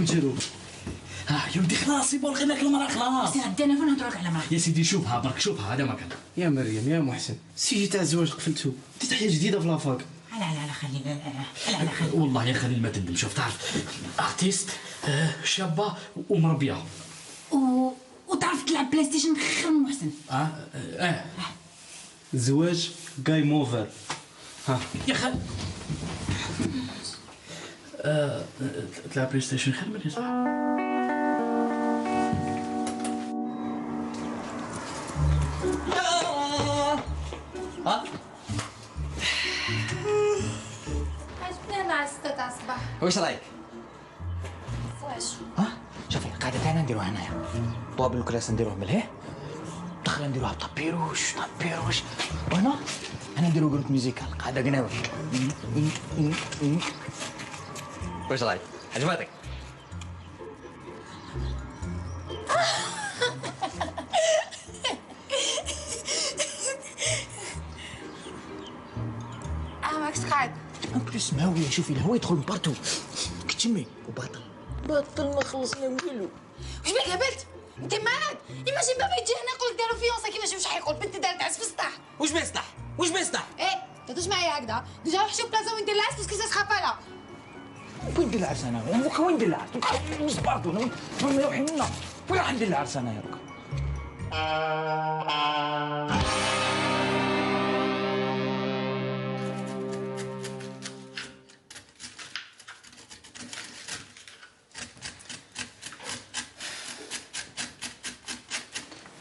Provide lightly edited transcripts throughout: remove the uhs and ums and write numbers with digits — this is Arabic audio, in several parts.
نديرو؟ يا ودي خلاص يبغى لقيناك المراه خلاص. سير عندنا فين نهضروا على مراه. يا سيدي شوفها برك شوفها هذا مكان. يا مريم يا محسن السيجي تاع الزواج قفلتو، ديت حاجه جديده في لافاك. لا خليل لا خليل. والله يا خليل ما تندم. شوف تعرف ارتيست شابه ومربيه وتعرف تلعب بلاي ستيشن خير من محسن. الزواج جاي موفر. ها يا خال تلعب بلاي ستيشن خير من يصبح. عجبني انا عسته تاع الصباح. واش رايك؟ واش شوفي القاعده تاعنا نديروها هنايا، طوابل الكلاس نديروه من الهيه، دخل نديروها بطبيروش وهنا انا نديرو جروب ميوزيكال قاعده قناوي. واش رايك؟ عجبتك؟ ماكش قاعد. ان بليس ماويه. شوفي الهوا يدخل من بارتو كتشمي وباطل ما خلصنا والو. واش بك هبلت؟ انت مالك؟ ايماجين بابا يجي هنا يقول لك داروا فيونسا كيفاش واش حيقول بنتي دارت عز في السطح. واش بيصلح؟ ايه تدوش معايا هكذا. ديجا روح شوف بلاصه وين دير العرس باسكو سا سخا با لا. وين ندير العرس انا؟ وين ندير العرس؟ نص بارتو وين يروح منا؟ وين راح ندير العرس انا يا رك؟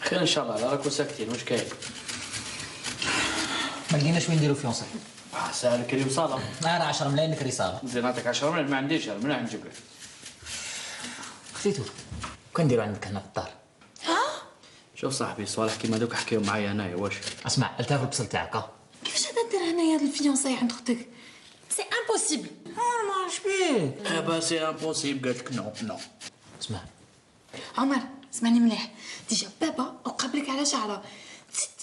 خير ان شاء الله. لا راكم ساكتين واش كاين؟ ما لقيناش وين نديرو فيونسي. ساهل كريم صالة. انا 10 ملايين نكري صالة. زين نعطيك 10 ملايين. ما عنديش من وين نجيب لك؟ خفيتو كان نديرو عندك هنا في الدار. شوف صاحبي الصوالح كيما دوك حكيهم معايا هنايا واش؟ اسمع التاف البصل تاعك. كيفاش هذا دير هنايا هاد الفيونساي عند اختك؟ سي امبوسيبل. ما شبيه؟ با سي امبوسيبل. قالت لك نو. اسمع عمر اسمعني مليح. ديجا بابا وقبلك على شعره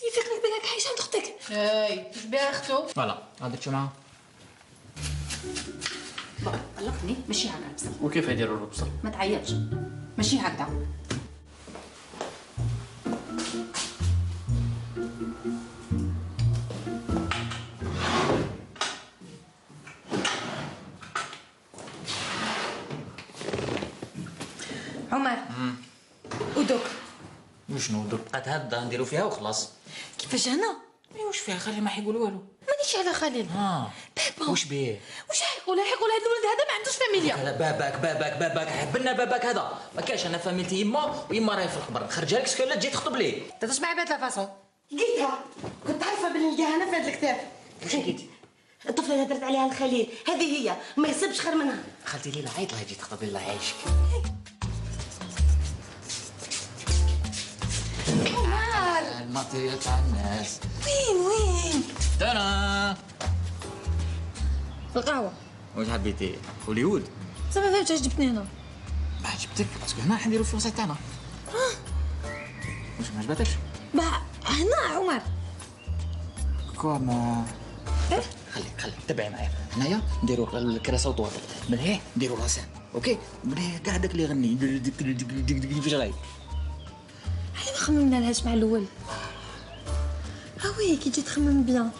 يفيق لك بالك عايشه عند اختك. اي اش بها اختو؟ فوالا هضرت شو معاها؟ بابا طلقني ماشي هكا البصل. وكيف يديروا البصل؟ ما تعيطش ماشي هكذا. عمر ودوك وشنو دوك بقات هاده نديرو فيها وخلاص. كيفاش هنا؟ واش فيها؟ خلي ما حيقول والو. مانيش على خليل. بابا واش بيه؟ واش حيقول هذا الولد هذا ما عندوش فاميليا. هذا باباك حبنا باباك هذا ما كاش. انا فاميلتي يما راهي في القبر نخرجها لك سكو لا تجي تخطب ليه. تدوش معايا بهاد لا فاصون. لقيتها كنت عارفه بلي نلقاها هنا في هاد الكتاب. واش لقيتي؟ الطفله اللي هدرت عليها الخليل هذه هي ما يصيبش خير منها. خالتي ليلى عيط لها تجي تخطب الله يعيشك. عمر الماتيريال تاع الناس وين انا في القهوه. واش حبيتي؟ هوليوود؟ زعما فهمت علاش جبتني هنا. ما عجبتك باسكو هنا راح نديرو الفلوس تاعنا. واش ما عجبتكش؟ هنا عمر كوما خليك تبعي معايا. هنايا نديرو الكراسه وطوابل من هيه نديرو راسان اوكي. من هيه كاع داك اللي يغني فاش راهي. حنا ما خممنا لهاش مع الاول. وي كي تجي تخمم بيان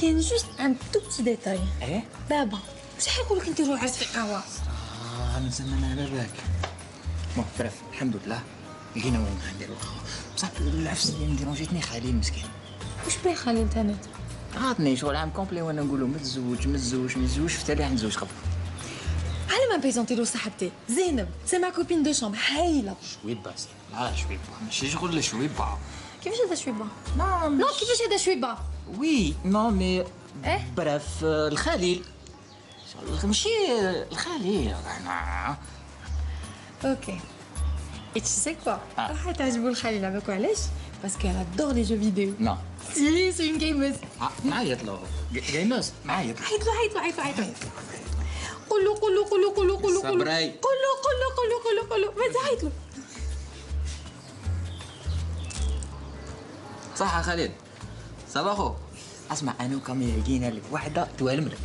كاين جوست ان تو بتي ديتاي. بابا واش حيقولك نديرو عرس في قهوه؟ نسنى على بالك. بون بريف الحمد لله لقينا وين نديرو القهوه. بصح العفس اللي نديرو جيتني خالي مسكين. واش بيه خليل تانت؟ عاطني شغل عام كومبلي وانا نقولو ما تزوج في تالي نتزوج قبل. على ما بريزونتي له صاحبتي زينب سي ما كوبين دو شومبر هايله. شويبه لا شويبه ماشي شغل شويبه. كيفاش هذا شويبه؟ نو كيفاش هذا شويبه؟ وي نو مي بريف الخليل ماشي الخليل. اوكي et tu sais quoi راح تعجبو الخليل عباكو علاش؟ باسكو elle adore les jeux vidéo. نو si c'est une gameuse. نعيط له جيموس نعيط له. عيط قولو صبري. قولو ما تعيط له. صح يا خالد صباحو. اسمع انا وكاميرا لقينا لك واحده توالم لك.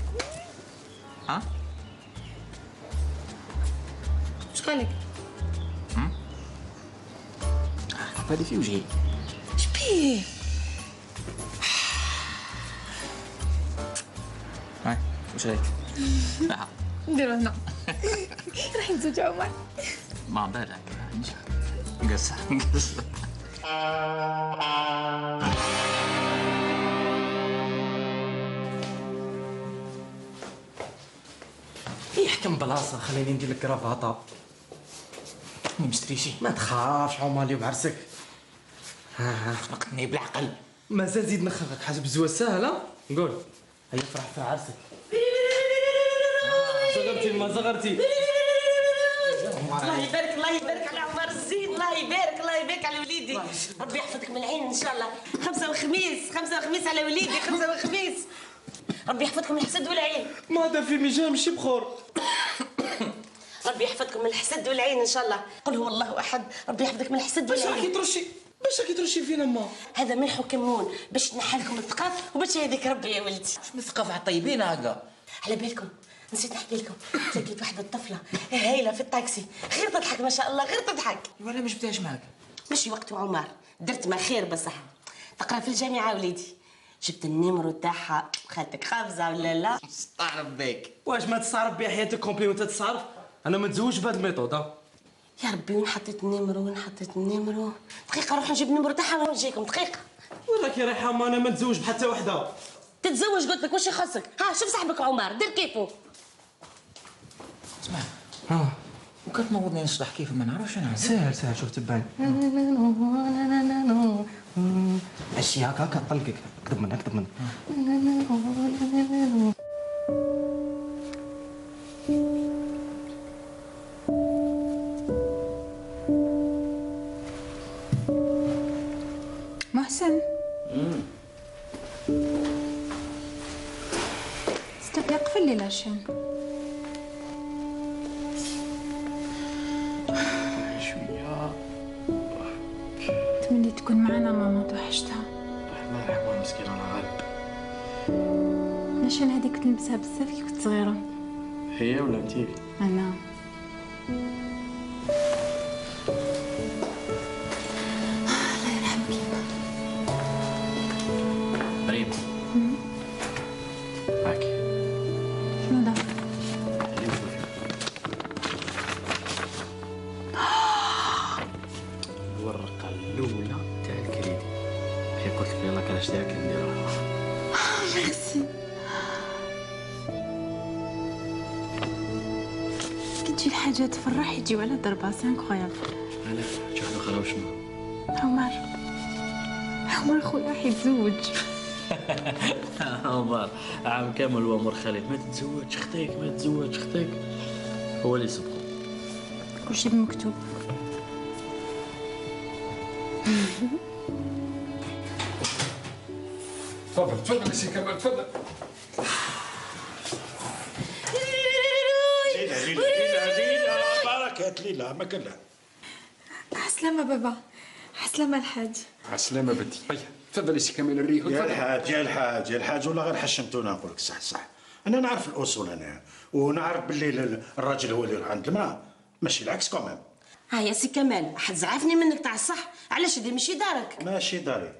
قالك؟ هذه في وجهي. شبيه؟ هاي وش رايك؟ نديرو هنا. راح نزوج عمر. ما بالك نقص. يحكم بلاصه، خليني ندير لك كرافاطه. ما مشتريشي. ما تخافش عمر اليوم عرسك. ها خلقتني بالعقل. مازال زيد نخفك، حسب الزواج سهله. نقول هيا فرح في عرسك. زغرتي ما زغرتي. الله يبارك الله يبارك على عمر الزين، الله يبارك الله يبارك على وليدي، ربي يحفظك من العين ان شاء الله. خمسة وخميس على وليدي، خمسة وخميس، ربي يحفظكم من الحسد والعين. ما هذا في مجال ماشي بخور. ربي يحفظكم من الحسد والعين ان شاء الله. قل هو الله احد، ربي يحفظك من الحسد باش راكي والعين. ترشي، باش راكي ترشي فينا ما. هذا ملح وكمون باش تنحى لكم الثقات وباش يهديك ربي يا ولدي. مش مثقف على الطيبين هكا. على بالكم نسيت نحكي لكم، لقيت واحدة الطفلة هايلة في الطاكسي، غير تضحك ما شاء الله، غير تضحك. ولا ما جبتهاش معاك؟ مش وقت عمر، درت ما خير بصح. تقرا في الجامعة وليدي، جبت النمرو تاعها، خالتك خابزة ولا لا؟ استعرف بك. واش ما تستعرف بها حياتك كومبلي وانت تتصرف؟ انا ما نتزوجش بهذه الميثود. يا ربي وين حطيت النمرو دقيقة نروح نجيب النمرو تاعها ونجيكم دقيقة. وين راكي رايحه؟ ما انا ما نتزوج بحتى وحده. تتزوج قلت لك واش يخصك؟ ها شوف صاحبك عمر دير كيفو. اسمع ها وكتنوضني نشرح كيف ما نعرفش انا. سهل شوف تبان. ماشي هكا طلقك. اكتب منها. محسن. استنى قفل لي لاشين. شويه تمني تكون معنا ماما، توحشتها. الله يرحمها مسكينه الله غالب. لاشين هذيك كنت نلبسها بزاف كي كنت صغيره. هي ولا انتي؟ انا مريم معك شنو دار؟ الورقه الاولى تاع الكريدي. هي قلت لك يلاه كان اشتريها كي نديرها. ميرسي. كي تجي الحاجة تفرح يجيو على ضربة، سي انكرويابل. علاش شي وحده اخرى وشنو؟ عمر خويا راح يتزوج. عمر عام كامل وامر خالد ما تتزوجش اختك هو اللي يسبقو. كلشي بمكتوب. تفضل سي كمال تفضل. ليلى بركات ليلى ما كان لا. عسلامة بابا، عسلامة الحاج. عسلامة بنتي. تفضل سي كمال الريح. يا الحاج ولا غير حشمتونا. نقول لك صح انا نعرف الاصول انا، ونعرف باللي الراجل هو اللي عند المراه ماشي العكس كمان. ها يا سي كمال حد زعفني منك تاع الصح، علاش هذه ماشي دارك؟ ماشي داري.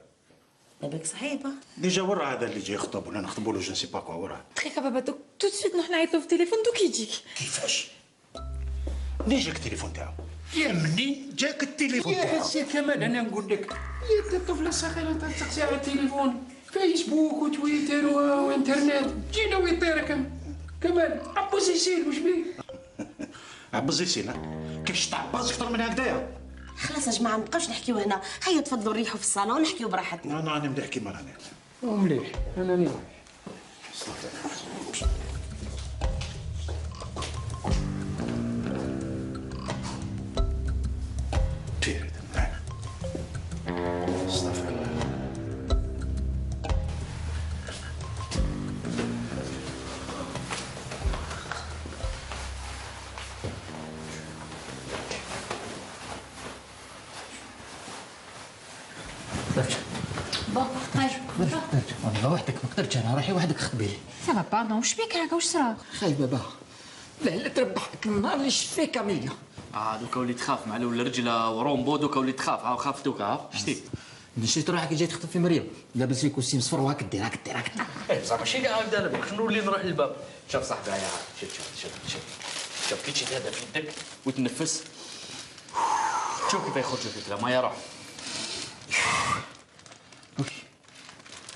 بالك صحيبه. ديجا ورا هذا اللي جاي يخطب ولا نخطبوا له جو سي با كوا وراه. دقيقة بابا، دوك تو سويت نروح نعيط له في التليفون دوك يجيك. كيفاش؟ منين جاك التليفون تاعو؟ يا منين جاك التليفون يا تاعو؟ سي كمال انا نقول لك يا الطفله الصغيره تسقسي على التليفون، فيسبوك وتويتر وانترنت، جينا ويطيرك كمال عبوس يسير واش بيه؟ عبز يسينا كيفاش تعبز اكثر من هكذايا؟ خلاص يا جماعه ما نبقاوش نحكيو هنا، هيا تفضلوا ريحوا في الصالون ونحكيو براحتنا. انا راني نحكي مع راني. مليح انا نروح. استغفر الله. بابا هاي والله وحدك ما قدرتش انا، روحي وحدك خبي لي. سافا باردون، واش بيك هكا، واش صرا؟ خاي بابا لا تربحك النهار اللي شفت فيه كاميليا. دوكا وليت تخاف مع الاول رجله ورومبو، دوكا وليت تخاف، خاف دوكا. شتي نشيت روحك جاي تخطب في مريم، لابس فيك كوستيم صفر وهاك دير هاك دير هاك دير. بصح ماشي كاع هكذا، باش نولي نروح للباب. شوف صاحبي، هيا شوف كي تشد هذا في يدك وتنفس، شوف كيف يخرج الفكره. ما يروح.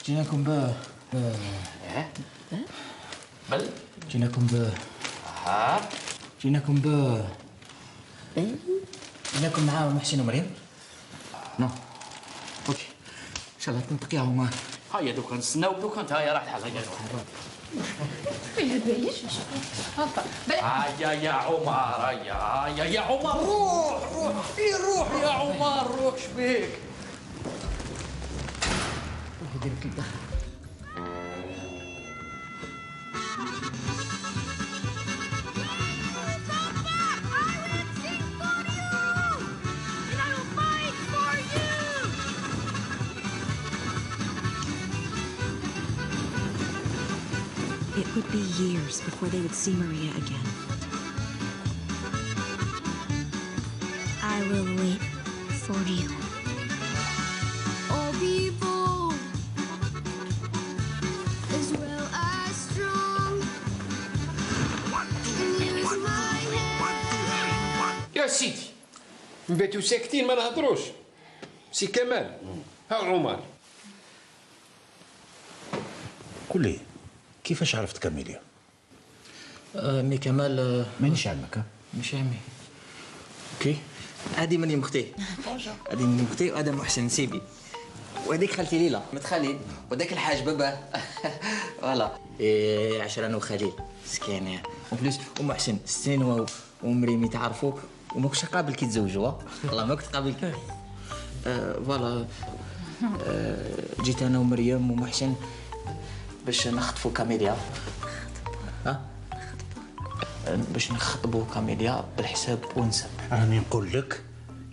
جيناكم بل جيناكم جيناكم مع محسن ومريم. نو اوكي ان شاء الله تنطقيها هما. هيا دوكا نستناو، دوكا انت هيا راح الحال. هيا هيا يا عمر، هيا يا عمر، روح يا عمر، روح. شبيك؟ It would be years before they would see Maria again. I will wait for you. All people, as well as strong, can use my hand. يا سيدي نباتوا ساكتين ما نهضروش. سي كمال، ها عمر. قول لي كيفاش عرفت كاميليا؟ مي كمال مانيش عمك. مش عمي. اوكي هادي مريم اختي، هادي مريم اختي، وهذا محسن سيبي، وهذيك خالتي ليلى بنت خليل، وذاك الحاج بابا. فوالا عشرة انا وخليل مسكين. وبليس ومحسن سنين ومريم يتعرفوا وما كنتش قابل كي تزوجوا. والله ما كنت قابل كي. فوالا جيت انا ومريم ومحسن باش نخطفوا كاميليا. باش نخطبوا كاميليا بالحساب ونسب. راني نقول لك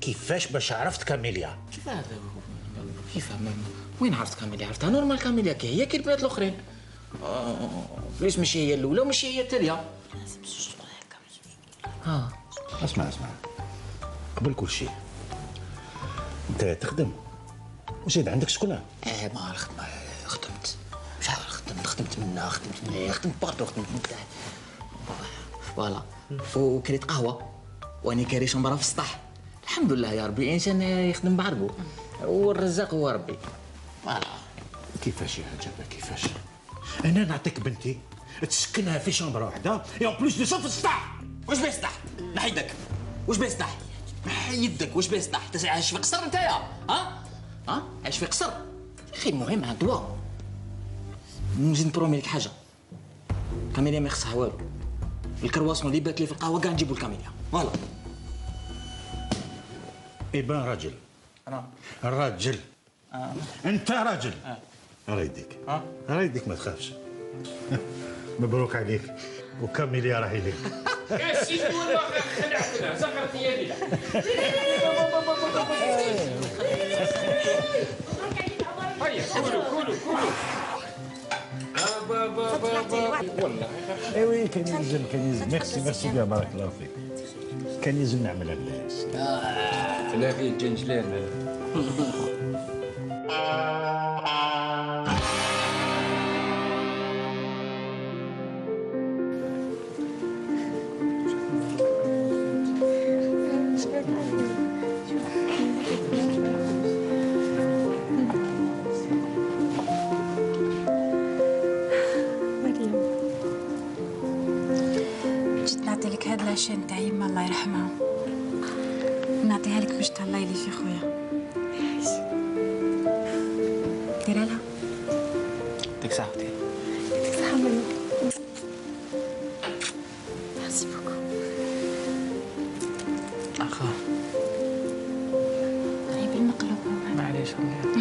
كيفاش باش عرفت كاميليا. كيف هذا؟ كيف وين عرفت كاميليا؟ عرفتها نورمال. كاميليا كي هي كي البنات الاخرين. ليش ماشي هي الاولى وماشي هي الثانيه؟ اسمع قبل كل شيء انت تخدم وزيد عندك سكنه. ما الخدمه خدمت. شحال خدمت منها، خدمت باردو، خدمت من تحت. فوالا وكريت قهوه وانا كاري شمبره في السطح. الحمد لله يا ربي، انسان يخدم بعرقو والرزاق هو ربي. فوالا. كيفاش يا عجبه كيفاش؟ انا نعطيك بنتي تسكنها في شمبره واحده يا بلوس دو في السطح. واش بيه السطح؟ نحي يدك. واش بيه السطح؟ نحي يدك. واش بيه السطح؟ انت عايش في قصر نتايا؟ عايش في قصر؟ اخي المهم عند دواء. نزيد نبرومي لك حاجه، كاميليا ما يخصها والو. الكرواسون اللي بات لي في القهوه كاع نجيبو لكاميليا. فوالا. يبان راجل. انا الراجل. انت راجل. راه يديك. راه يديك ما تخافش. مبروك عليك وكاميليا راهي ليك. يا سيدي والله خلعتنا زغرت يدي. هيا كولوا والله. ايوي كان يلزم ميرسي بيان بارك الله فيك. كان يلزم نعملها بالناس. لا فيه جنجلان. العشاء نتاع يما الله يرحمها ونعطيها لك باش تهلاي لي في خويا. ديرها لها. يعطيك صحتي. يعطيك صحة مريم. ميرسي بوكو. اخا راهي بالمقلوب. معليش خويا.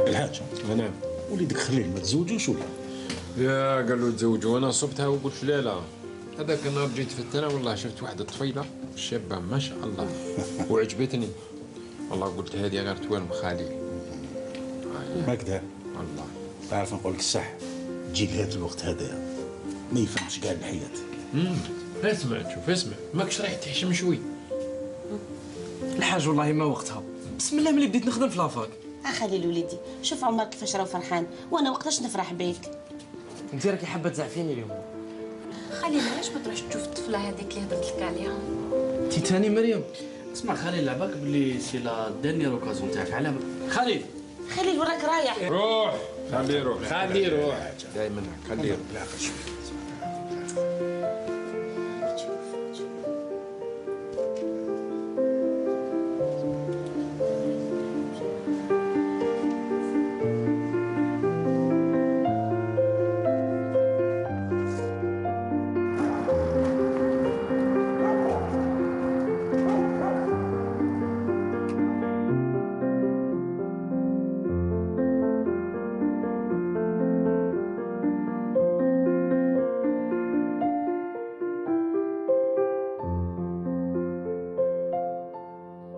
الحاج. نعم. وليدك خليل ما تزوجوش ولا؟ يا قال له تزوجوا وانا صبتها وقلت لا هذاك النهار جيت في الترا والله شفت واحدة طفيلة شابة ما شاء الله وعجبتني. والله قلت هذه غير توالم خالي. هكذا والله تعرف نقول لك الصح، تجي لهذا الوقت هذا ما يفهمش كاع الحياة. اسمع شوف اسمع، ماكش رايح تحشم شوي. الحاج والله ما وقتها، بسم الله ملي بديت نخدم في لافاك. خليل وليدي، شوف عمر كيفاش راه فرحان وانا وقتاش نفرح بيك. انت راكي حابه تزعفيني اليوم. خليل علاش ما تروحش تشوف الطفله هذيك اللي هضرت لك عليها؟ انت تاني مريم. اسمع خليل، لعبك باللي سي لا ديرنيير اوكازيون تاعك على خليل. خليل وراك رايح. روح خليه يروح، خليه يروح دائما خليه يروح. لا شوف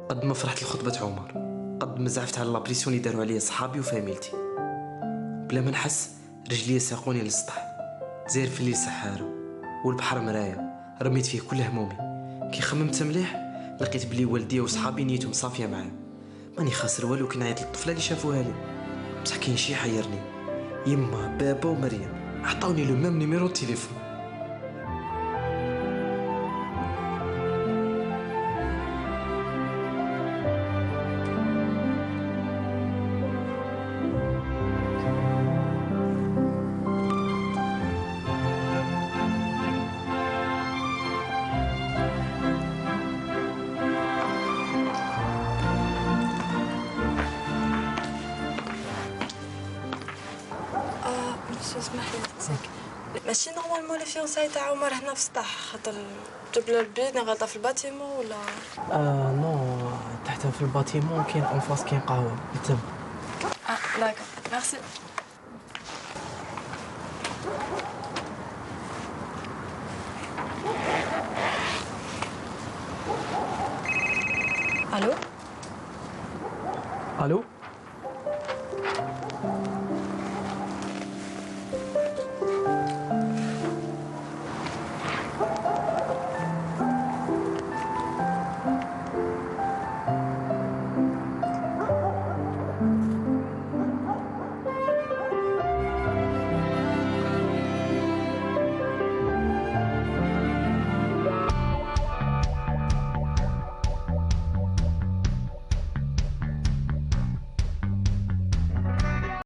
قد ما فرحت لخطبة عمر، قد ما زعفت على لابريسيون اللي داروا عليا صحابي وفاميلتي. بلا ما نحس رجلي ساقوني للسطح، زير في الليل سحارة والبحر مرايا، رميت فيه كل همومي. كي خممت مليح لقيت بلي والدي وصحابي نيتهم صافية معايا، ماني خاسر والو. كي نعيط للطفلة اللي شافوها لي، بصح كاين شي حيرني، يما بابا ومريم عطاوني لو ميم نيميرو تليفون. اسمح لي نسالك، ماشي نورمالمون لي فيونساي تاع عمر هنا في السطح، خاطر جاب له البيت غلطه في الباتيمون ولا؟ نو، تحت في الباتيمون كاين اون فاس كاين قهوه تم. داكور ميرسي.